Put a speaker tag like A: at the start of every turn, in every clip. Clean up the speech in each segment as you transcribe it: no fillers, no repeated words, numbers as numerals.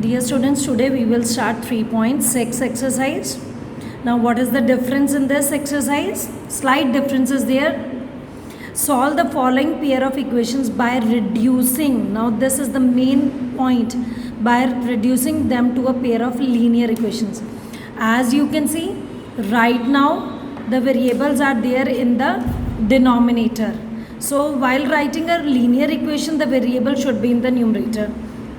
A: Dear students, today we will start 3.6 exercise. Now what is the difference in this exercise? Slight difference is there. Solve the following pair of equations by reducing. Now this is the main point, by reducing them to a pair of linear equations. As you can see, right now the variables are there in the denominator. So while writing a linear equation, the variable should be in the numerator,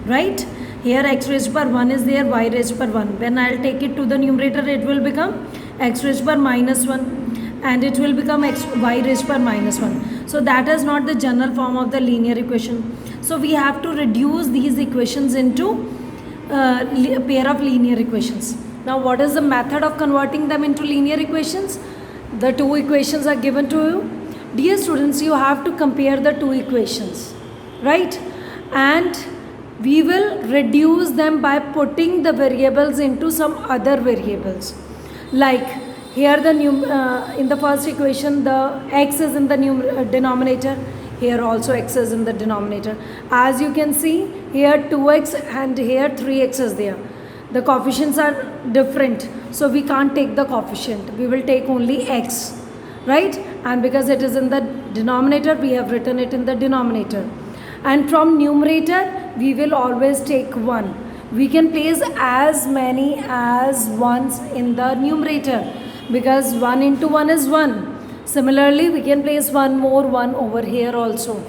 A: right? Here x raised to power 1 is there, y raised to power 1. When I'll take it to the numerator, it will become x raised to power minus 1 and it will become y raised to power minus 1. So that is not the general form of the linear equation. So we have to reduce these equations into a pair of linear equations. Now what is the method of converting them into linear equations? The two equations are given to you. Dear students, you have to compare the two equations, right? And we will reduce them by putting the variables into some other variables. Like here in the first equation, the x is in the denominator. Here also x is in the denominator. As you can see, here 2x and here 3x is there. The coefficients are different, so we can't take the coefficient. We will take only x, right? And because it is in the denominator, we have written it in the denominator. And from numerator, we will always take 1. We can place as many as 1s in the numerator because 1 into 1 is 1. Similarly, we can place one more 1 over here also.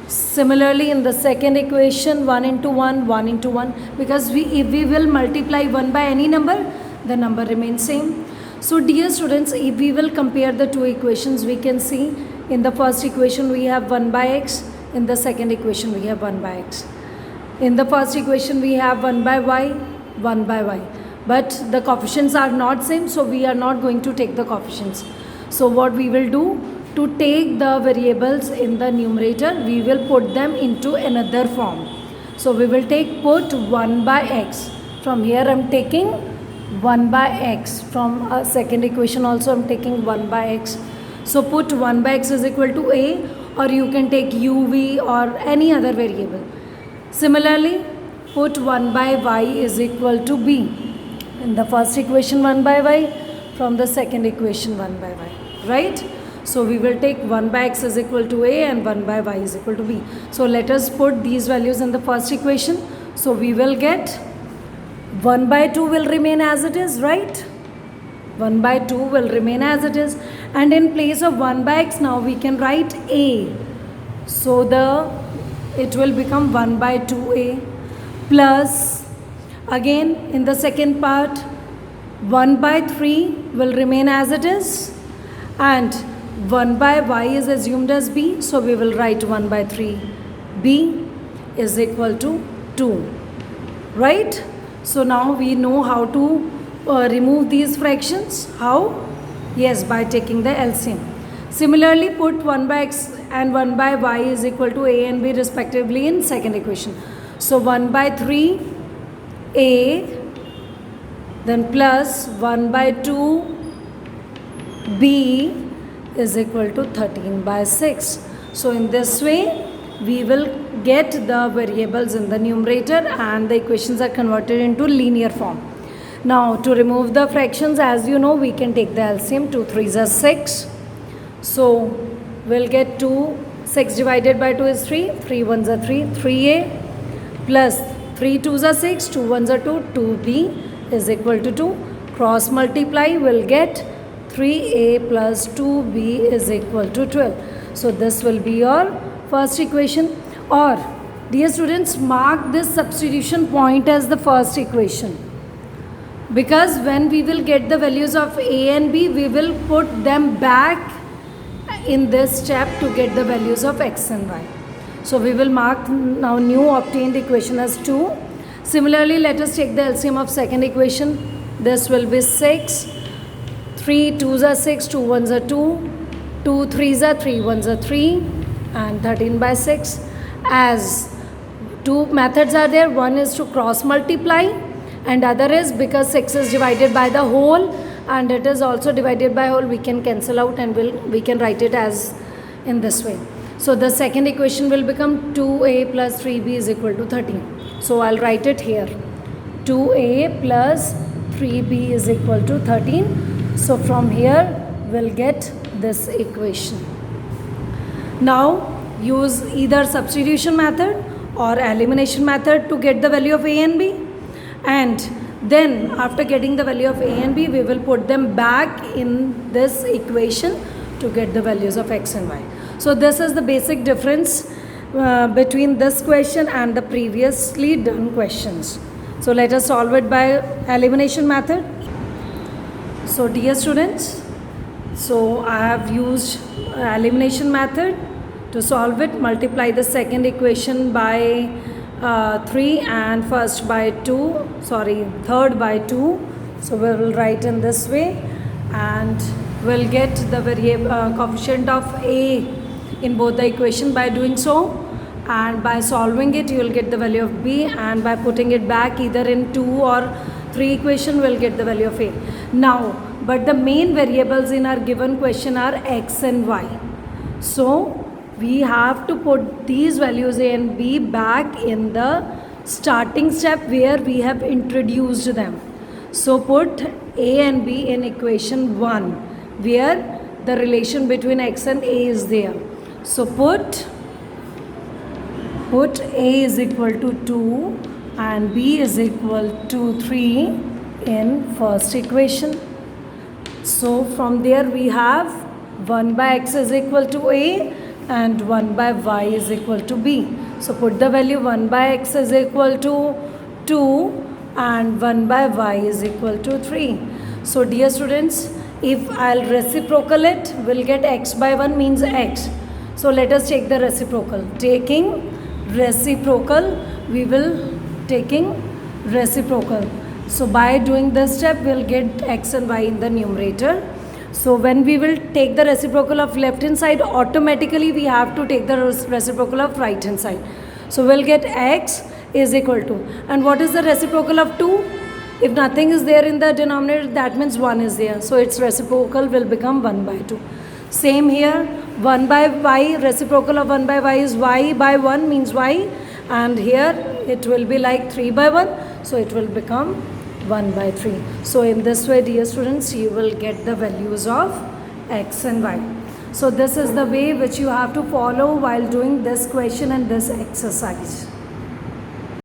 A: Similarly, in the second equation, 1 into 1, 1 into 1, because if we will multiply 1 by any number, the number remains same. So dear students, if we will compare the two equations, we can see in the first equation we have 1 by x, in the second equation we have 1 by x. In the first equation we have 1 by y, 1 by y. But the coefficients are not same, so we are not going to take the coefficients. So what we will do, to take the variables in the numerator, we will put them into another form. So we will put 1 by x. From here I am taking 1 by x. From a second equation also I am taking 1 by x. So put 1 by x is equal to a, or you can take uv or any other variable. Similarly, put 1 by y is equal to b. In the first equation 1 by y, from the second equation 1 by y, right? So we will take 1 by x is equal to a and 1 by y is equal to b. So let us put these values in the first equation. So we will get 1 by 2 will remain as it is, right? 1 by 2 will remain as it is. And in place of 1 by x, now we can write a. So it will become 1 by 2a plus, again in the second part, 1 by 3 will remain as it is. And 1 by y is assumed as b. So we will write 1 by 3. b is equal to 2. Right? So now we know how to remove these fractions. How? Yes, by taking the LCM. Similarly, put 1 by x and 1 by y is equal to a and b respectively in second equation. So 1 by 3 a, then plus 1 by 2 b is equal to 13 by 6. So in this way, we will get the variables in the numerator and the equations are converted into linear form. Now to remove the fractions, as you know, we can take the LCM. 2 3s are 6. So we'll get 6 divided by 2 is 3. 3 1s are 3. 3a plus 3 2s are 6. 2 1s are 2. 2b is equal to 2. Cross multiply, will get 3a plus 2b is equal to 12. So this will be your first equation. Or dear students, mark this substitution point as the first equation. Because when we will get the values of a and b, we will put them back in this step to get the values of x and y. So we will mark now new obtained equation as 2. Similarly, let us take the LCM of second equation. This will be 6. 3 2s are 6, 2 1s are 2. 2 3s are 3, 1s are 3. And 13 by 6. As two methods are there, one is to cross multiply and other is because 6 is divided by the whole and it is also divided by whole, we can cancel out and we can write it as in this way. So the second equation will become 2a plus 3b is equal to 13. So I'll write it here. 2a plus 3b is equal to 13. So from here we'll get this equation. Now use either substitution method or elimination method to get the value of a and b, and then after getting the value of a and b we will put them back in this equation to get the values of x and y. So this is the basic difference between this question and the previously done questions. So let us solve it by elimination method. So dear students, so I have used elimination method to solve it. Multiply the second equation by 3 and third by 2. So we will write in this way, and we'll get the coefficient of a in both the equation by doing so, and by solving it you will get the value of b, and by putting it back either in 2 or 3 equation we'll get the value of a. Now but the main variables in our given question are x and y, so we have to put these values a and b back in the starting step where we have introduced them. So put a and b in equation 1 where the relation between x and a is there. So put a is equal to 2 and b is equal to 3 in first equation. So from there we have 1 by x is equal to a and 1 by y is equal to b. So put the value 1 by x is equal to 2 and 1 by y is equal to 3. So dear students, if I'll reciprocal it, we'll get x by 1 means x. So let us take the reciprocal. Taking reciprocal, we will taking reciprocal. So by doing this step, we'll get x and y in the numerator. So when we will take the reciprocal of left hand side, automatically we have to take the reciprocal of right hand side. So we'll get x is equal to, and what is the reciprocal of 2? If nothing is there in the denominator, that means 1 is there. So its reciprocal will become 1 by 2. Same here, 1 by y, reciprocal of 1 by y is y by 1 means y, and here it will be like 3 by 1, so it will become 1 by 3. So in this way, dear students, you will get the values of x and y. So this is the way which you have to follow while doing this question and this exercise.